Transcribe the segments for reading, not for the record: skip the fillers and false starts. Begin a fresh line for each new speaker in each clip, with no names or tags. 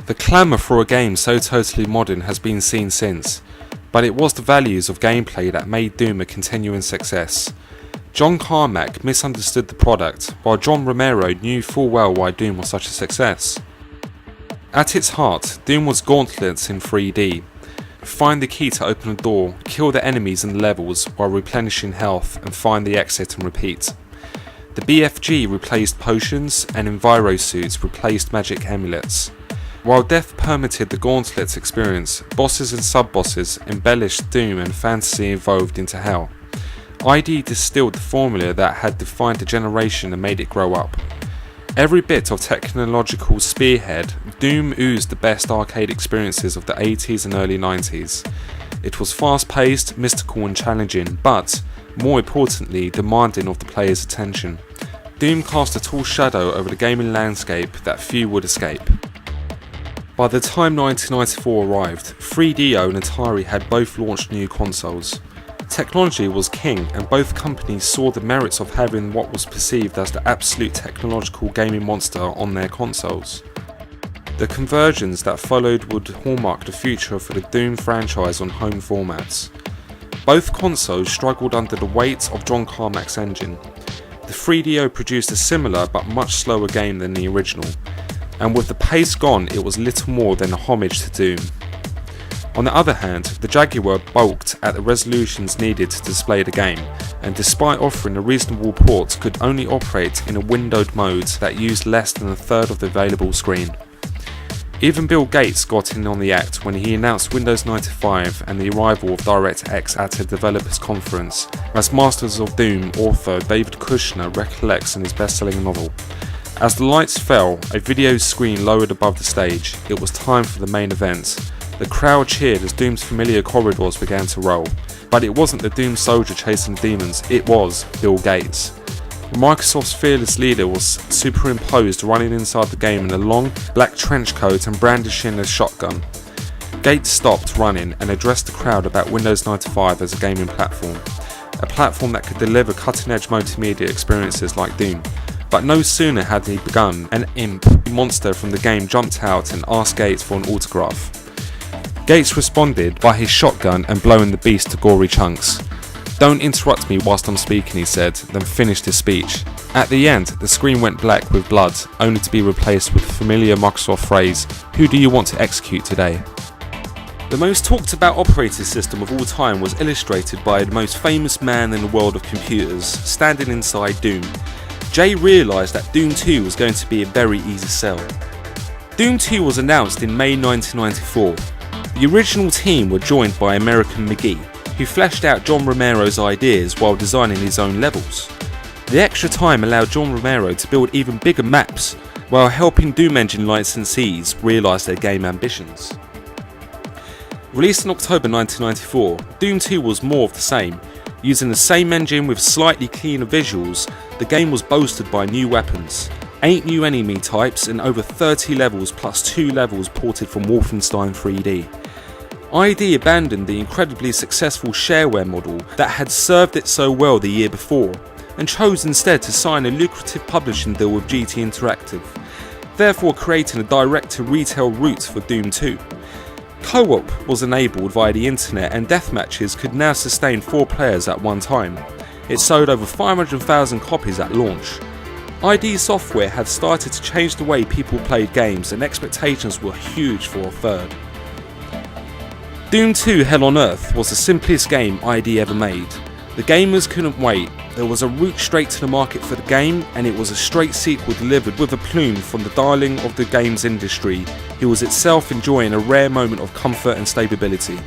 The clamour for a game so totally modern has been seen since, but it was the values of gameplay that made Doom a continuing success. John Carmack misunderstood the product, while John Romero knew full well why Doom was such a success. At its heart, Doom was gauntlets in 3D. Find the key to open a door, kill the enemies in the levels while replenishing health, and find the exit and repeat. The BFG replaced potions, and Enviro suits replaced magic amulets. While death permitted the gauntlets experience, bosses and sub-bosses embellished Doom and fantasy evolved into hell. ID distilled the formula that had defined a generation and made it grow up. Every bit of technological spearhead, Doom oozed the best arcade experiences of the 80s and early 90s. It was fast-paced, mystical and challenging, but, more importantly, demanding of the player's attention. Doom cast a tall shadow over the gaming landscape that few would escape. By the time 1994 arrived, 3DO and Atari had both launched new consoles. Technology was king, and both companies saw the merits of having what was perceived as the absolute technological gaming monster on their consoles. The conversions that followed would hallmark the future for the Doom franchise on home formats. Both consoles struggled under the weight of John Carmack's engine. The 3DO produced a similar but much slower game than the original, and with the pace gone, it was little more than a homage to Doom. On the other hand, the Jaguar balked at the resolutions needed to display the game, and despite offering a reasonable port, could only operate in a windowed mode that used less than a third of the available screen. Even Bill Gates got in on the act when he announced Windows 95 and the arrival of DirectX at a developers conference, as Masters of Doom author David Kushner recollects in his best-selling novel. As the lights fell, a video screen lowered above the stage. It was time for the main event. The crowd cheered as Doom's familiar corridors began to roll, but it wasn't the Doom soldier chasing demons, it was Bill Gates. Microsoft's fearless leader was superimposed running inside the game in a long, black trench coat and brandishing a shotgun. Gates stopped running and addressed the crowd about Windows 95 as a gaming platform, a platform that could deliver cutting-edge multimedia experiences like Doom. But no sooner had he begun, an imp monster from the game jumped out and asked Gates for an autograph. Gates responded by his shotgun and blowing the beast to gory chunks. "Don't interrupt me whilst I'm speaking," he said, then finished his speech. At the end, the screen went black with blood, only to be replaced with the familiar Microsoft phrase, "Who do you want to execute today?" The most talked about operating system of all time was illustrated by the most famous man in the world of computers, standing inside Doom. Jay realised that Doom 2 was going to be a very easy sell. Doom 2 was announced in May 1994. The original team were joined by American McGee, who fleshed out John Romero's ideas while designing his own levels. The extra time allowed John Romero to build even bigger maps, while helping Doom Engine licensees realise their game ambitions. Released in October 1994, Doom 2 was more of the same. Using the same engine with slightly cleaner visuals, the game was boasted by new weapons, 8 new enemy types and over 30 levels plus 2 levels ported from Wolfenstein 3D. ID abandoned the incredibly successful shareware model that had served it so well the year before, and chose instead to sign a lucrative publishing deal with GT Interactive, therefore creating a direct-to-retail route for Doom 2. Co-op was enabled via the internet, and deathmatches could now sustain 4 players at one time. It sold over 500,000 copies at launch. ID Software had started to change the way people played games, and expectations were huge for a third. Doom 2 Hell on Earth was the simplest game ID ever made. The gamers couldn't wait. There was a route straight to the market for the game, and it was a straight sequel delivered with a plume from the darling of the games industry, who was itself enjoying a rare moment of comfort and stability.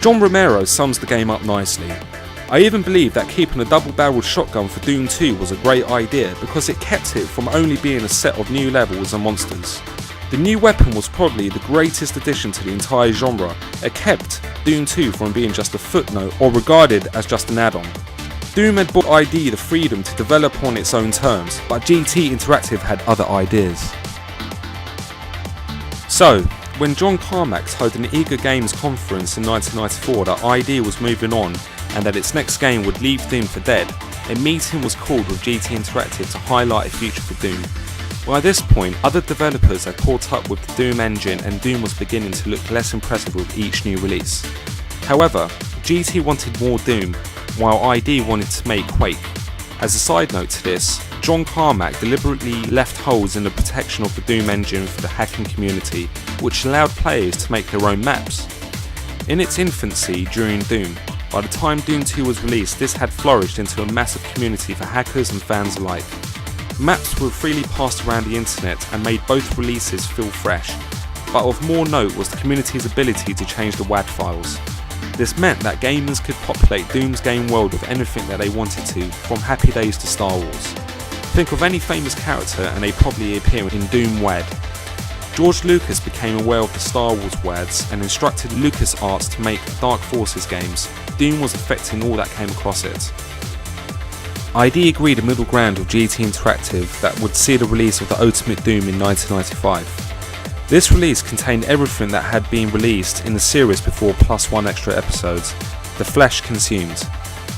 John Romero sums the game up nicely. "I even believe that keeping a double-barreled shotgun for Doom 2 was a great idea because it kept it from only being a set of new levels and monsters. The new weapon was probably the greatest addition to the entire genre. It kept Doom 2 from being just a footnote or regarded as just an add-on. Doom had brought ID the freedom to develop on its own terms, but GT Interactive had other ideas." So, when John Carmack told an Eager Games conference in 1994 that ID was moving on and that its next game would leave Doom for dead, a meeting was called with GT Interactive to highlight a future for Doom. By this point, other developers had caught up with the Doom engine and Doom was beginning to look less impressive with each new release. However, GT wanted more Doom, while ID wanted to make Quake. As a side note to this, John Carmack deliberately left holes in the protection of the Doom engine for the hacking community, which allowed players to make their own maps. In its infancy during Doom, by the time Doom 2 was released, this had flourished into a massive community for hackers and fans alike. Maps were freely passed around the internet and made both releases feel fresh, but of more note was the community's ability to change the WAD files. This meant that gamers could populate Doom's game world with anything that they wanted to, from Happy Days to Star Wars. Think of any famous character and they probably appear in Doom WAD. George Lucas became aware of the Star Wars WADs and instructed LucasArts to make Dark Forces games. Doom was affecting all that came across it. ID agreed a middle ground with GT Interactive that would see the release of the Ultimate Doom in 1995. This release contained everything that had been released in the series before plus one extra episodes, The Flesh Consumed.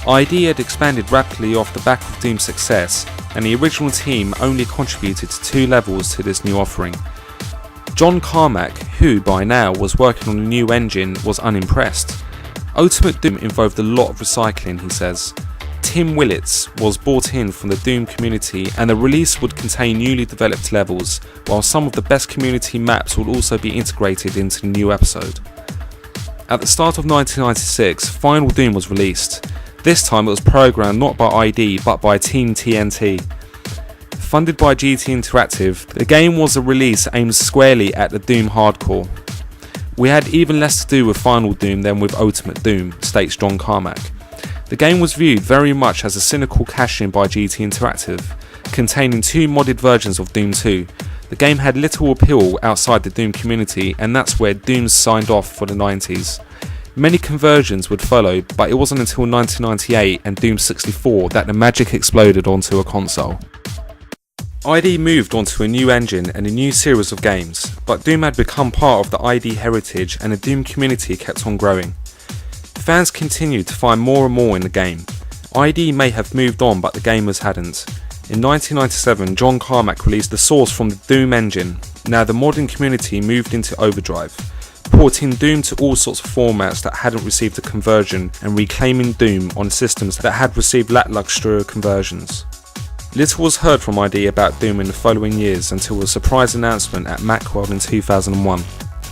ID had expanded rapidly off the back of Doom's success, and the original team only contributed to 2 levels to this new offering. John Carmack, who by now was working on a new engine, was unimpressed. Ultimate Doom involved a lot of recycling, he says. Tim Willits was brought in from the Doom community and the release would contain newly developed levels, while some of the best community maps would also be integrated into the new episode. At the start of 1996, Final Doom was released. This time it was programmed not by ID but by Team TNT. Funded by GT Interactive, the game was a release aimed squarely at the Doom hardcore. We had even less to do with Final Doom than with Ultimate Doom, states John Carmack. The game was viewed very much as a cynical cash-in by GT Interactive, containing 2 modded versions of Doom 2. The game had little appeal outside the Doom community, and that's where Doom signed off for the 90s. Many conversions would follow, but it wasn't until 1998 and Doom 64 that the magic exploded onto a console. ID moved onto a new engine and a new series of games, but Doom had become part of the ID heritage and the Doom community kept on growing. Fans continued to find more and more in the game. ID may have moved on but the gamers hadn't. In 1997, John Carmack released the source from the Doom engine. Now the modding community moved into overdrive, porting Doom to all sorts of formats that hadn't received a conversion and reclaiming Doom on systems that had received lackluster conversions. Little was heard from ID about Doom in the following years until a surprise announcement at Macworld in 2001.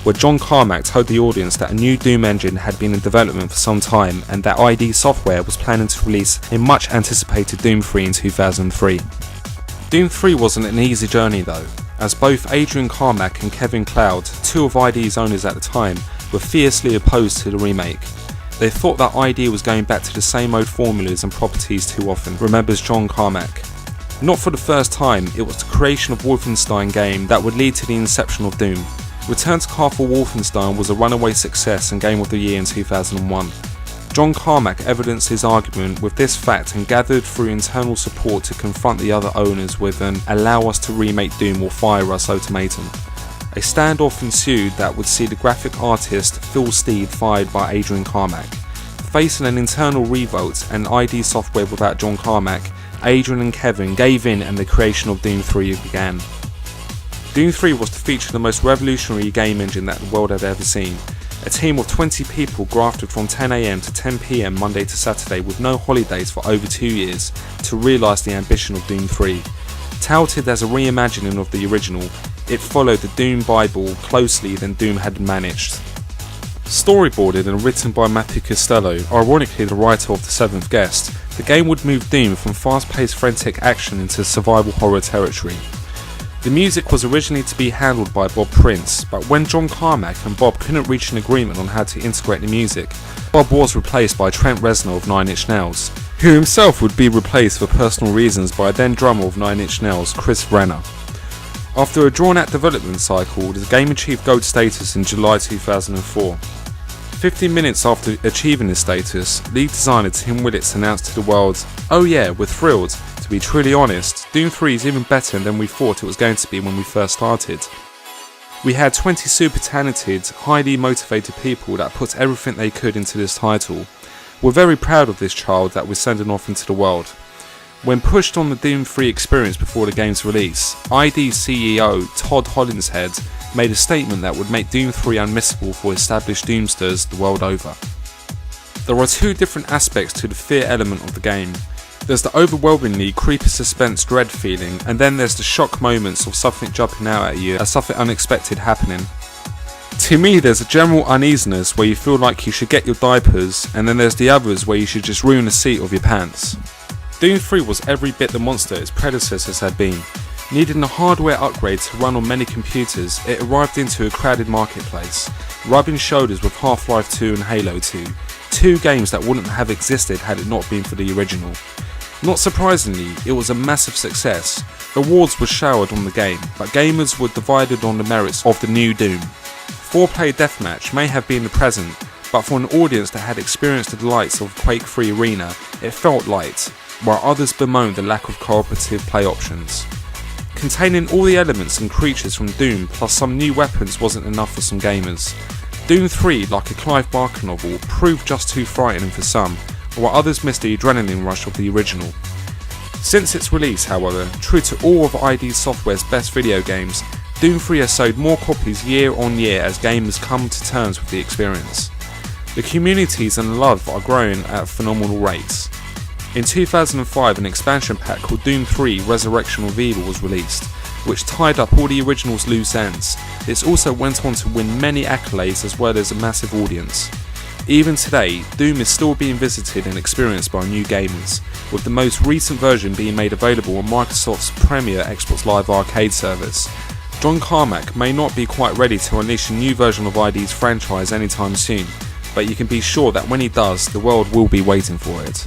Where John Carmack told the audience that a new Doom engine had been in development for some time and that ID Software was planning to release a much anticipated Doom 3 in 2003. Doom 3 wasn't an easy journey though, as both Adrian Carmack and Kevin Cloud, 2 of ID's owners at the time, were fiercely opposed to the remake. They thought that ID was going back to the same old formulas and properties too often, remembers John Carmack. Not for the first time, it was the creation of Wolfenstein game that would lead to the inception of Doom. Return to Castle Wolfenstein was a runaway success and Game of the Year in 2001. John Carmack evidenced his argument with this fact and gathered through internal support to confront the other owners with an "allow us to remake Doom or fire us" ultimatum. A standoff ensued that would see the graphic artist Phil Steed fired by Adrian Carmack. Facing an internal revolt and ID Software without John Carmack, Adrian and Kevin gave in and the creation of Doom 3 began. Doom 3 was to feature the most revolutionary game engine that the world had ever seen. A team of 20 people grafted from 10 AM to 10 PM Monday to Saturday with no holidays for over 2 years to realise the ambition of Doom 3. Touted as a reimagining of the original, it followed the Doom Bible closely than Doom had managed. Storyboarded and written by Matthew Costello, ironically the writer of The Seventh Guest, the game would move Doom from fast-paced frantic action into survival horror territory. The music was originally to be handled by Bob Prince, but when John Carmack and Bob couldn't reach an agreement on how to integrate the music, Bob was replaced by Trent Reznor of Nine Inch Nails, who himself would be replaced for personal reasons by then drummer of Nine Inch Nails, Chris Renner. After a drawn-out development cycle, the game achieved gold status in July 2004. 15 minutes after achieving this status, lead designer Tim Willits announced to the world, "Oh yeah, we're thrilled. To be truly honest, Doom 3 is even better than we thought it was going to be when we first started. We had 20 super talented, highly motivated people that put everything they could into this title. We're very proud of this child that we're sending off into the world. When pushed on the Doom 3 experience before the game's release, ID CEO Todd Hollinshead made a statement that would make Doom 3 unmissable for established Doomsters the world over. There are two different aspects to the fear element of the game. There's the overwhelmingly creepy suspense dread feeling, and then there's the shock moments of something jumping out at you as something unexpected happening. To me, there's a general uneasiness where you feel like you should get your diapers, and then there's the others where you should just ruin the seat of your pants. Doom 3 was every bit the monster its predecessors had been. Needing a hardware upgrade to run on many computers, it arrived into a crowded marketplace, rubbing shoulders with Half-Life 2 and Halo 2, two games that wouldn't have existed had it not been for the original. Not surprisingly, it was a massive success. Awards were showered on the game, but gamers were divided on the merits of the new Doom. 4-player deathmatch may have been the present, but for an audience that had experienced the delights of Quake-free Arena, it felt light, while others bemoaned the lack of cooperative play options. Containing all the elements and creatures from Doom plus some new weapons wasn't enough for some gamers. Doom 3, like a Clive Barker novel, proved just too frightening for some, while others missed the adrenaline rush of the original. Since its release, however, true to all of ID Software's best video games, Doom 3 has sold more copies year on year as gamers come to terms with the experience. The communities and love are growing at phenomenal rates. In 2005, an expansion pack called Doom 3 Resurrection of Evil was released, which tied up all the original's loose ends. It also went on to win many accolades as well as a massive audience. Even today, Doom is still being visited and experienced by new gamers, with the most recent version being made available on Microsoft's premier Xbox Live Arcade service. John Carmack may not be quite ready to unleash a new version of ID's franchise anytime soon, but you can be sure that when he does, the world will be waiting for it.